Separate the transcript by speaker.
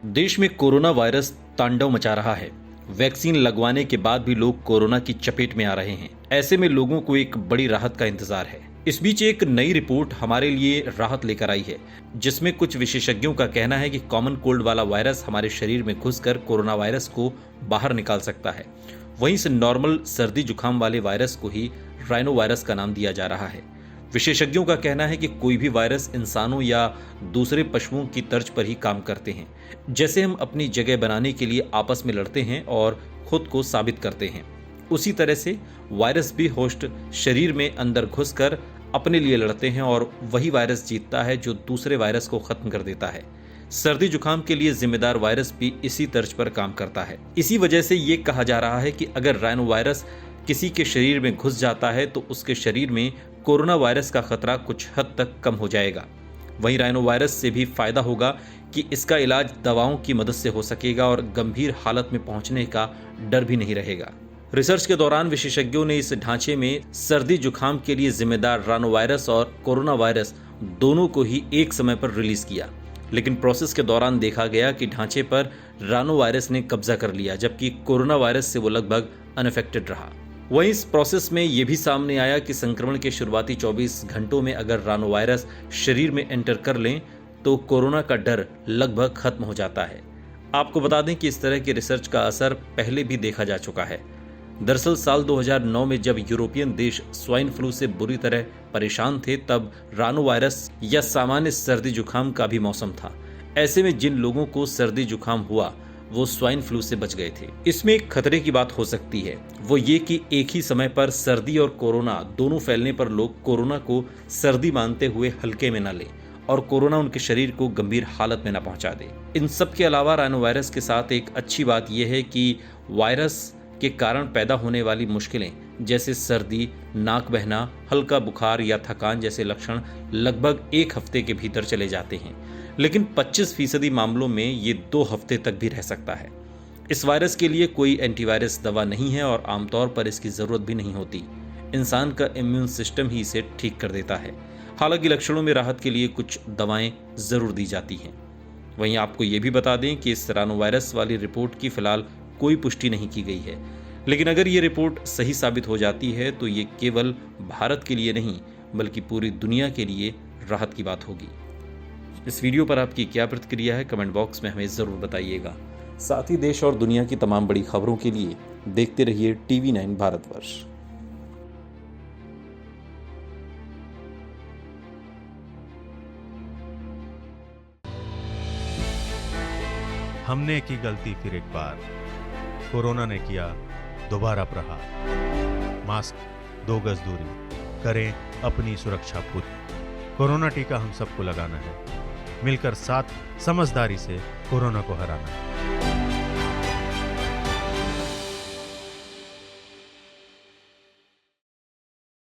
Speaker 1: देश में corona virus तांडव मचा रहा है। वैक्सीन लगवाने के बाद भी लोग कोरोना की चपेट में आ रहे हैं। ऐसे में लोगों को एक बड़ी राहत का इंतजार है। इस बीच एक नई रिपोर्ट हमारे लिए राहत लेकर आई है, जिसमें कुछ विशेषज्ञों का कहना है कि कॉमन कोल्ड वाला वायरस हमारे शरीर में घुसकर कोरोना वायरस को बाहर निकाल सकता है। वहीं से नॉर्मल सर्दी जुकाम वाले वायरस को ही राइनो वायरस का नाम दिया जा रहा है। विशेषज्ञों का कहना है कि कोई भी वायरस इंसानों या दूसरे पशुओं की तर्ज पर ही काम करते हैं। जैसे हम अपनी जगह बनाने के लिए आपस में लड़ते हैं और खुद को साबित करते हैं, उसी तरह से वायरस भी होस्ट शरीर में अंदर घुसकर अपने लिए लड़ते हैं और वही वायरस जीतता है जो दूसरे वायरस को खत्म कर देता है। सर्दी जुकाम के लिए जिम्मेदार वायरस भी इसी तर्ज पर काम करता है। इसी वजह से ये कहा जा रहा है कि अगर राइनो वायरस किसी के शरीर में घुस जाता है तो उसके शरीर में कोरोना वायरस का खतरा कुछ हद तक कम हो जाएगा। वहीं राइनो वायरस से भी फायदा होगा कि इसका इलाज दवाओं की मदद से हो सकेगा और गंभीर हालत में पहुंचने का डर भी नहीं रहेगा। रिसर्च के दौरान विशेषज्ञों ने इस ढांचे में सर्दी जुकाम के लिए जिम्मेदार राइनो वायरस और कोरोना वायरस दोनों को ही एक समय पर रिलीज किया, लेकिन प्रोसेस के दौरान देखा गया कि ढांचे पर राइनो वायरस ने कब्जा कर लिया, जबकि कोरोना वायरस से वो लगभग अनअफेक्टेड रहा। वहीं इस प्रोसेस में यह भी सामने आया कि संक्रमण के शुरुआती 24 घंटों में अगर राइनो वायरस शरीर में एंटर कर लें तो कोरोना का डर लगभग खत्म हो जाता है। आपको बता दें कि इस तरह के रिसर्च का असर पहले भी देखा जा चुका है। दरअसल साल 2009 में जब यूरोपियन देश स्वाइन फ्लू से बुरी तरह परेशान थे, तब राइनो वायरस या सामान्य सर्दी जुकाम का भी मौसम था। ऐसे में जिन लोगों को सर्दी जुकाम हुआ वो स्वाइन फ्लू से बच गए थे। इसमें एक खतरे की बात हो सकती है, वो ये कि एक ही समय पर सर्दी और कोरोना दोनों फैलने पर लोग कोरोना को सर्दी मानते हुए हल्के में न लें और कोरोना उनके शरीर को गंभीर हालत में न पहुंचा दे। इन सब के अलावा राइनो वायरस के साथ एक अच्छी बात यह है कि वायरस के कारण पैदा होने वाली मुश्किलें जैसे सर्दी, नाक बहना, हल्का बुखार या थकान जैसे लक्षण लगभग 1 हफ्ते के भीतर चले जाते हैं, लेकिन 25% मामलों में ये 2 हफ्ते तक भी रह सकता है। इस वायरस के लिए कोई एंटीवायरस दवा नहीं है और आमतौर पर इसकी जरूरत भी नहीं होती। इंसान का इम्यून सिस्टम ही इसे ठीक कर देता है। हालांकि लक्षणों में राहत के लिए कुछ दवाएं जरूर दी जाती हैं। वहीं आपको ये भी बता दें कि इस राइनो वायरस वाली रिपोर्ट की फिलहाल कोई पुष्टि नहीं की गई है, लेकिन अगर ये रिपोर्ट सही साबित हो जाती है तो ये केवल भारत के लिए नहीं बल्कि पूरी दुनिया के लिए राहत की बात होगी। इस वीडियो पर आपकी क्या प्रतिक्रिया है, कमेंट बॉक्स में हमें ज़रूर बताइएगा। साथ ही देश और दुनिया की तमाम बड़ी खबरों के लिए देखते रहिए TV9 भारतवर्ष।
Speaker 2: हमने की गलती फिर एक बार, कोरोना ने किया दोबारा प्रहार। मास्क, 2 गज दूरी, करें अपनी सुरक्षा पूरी। कोरोना टीका हम सबको लगाना है, मिलकर साथ समझदारी से कोरोना को हराना है।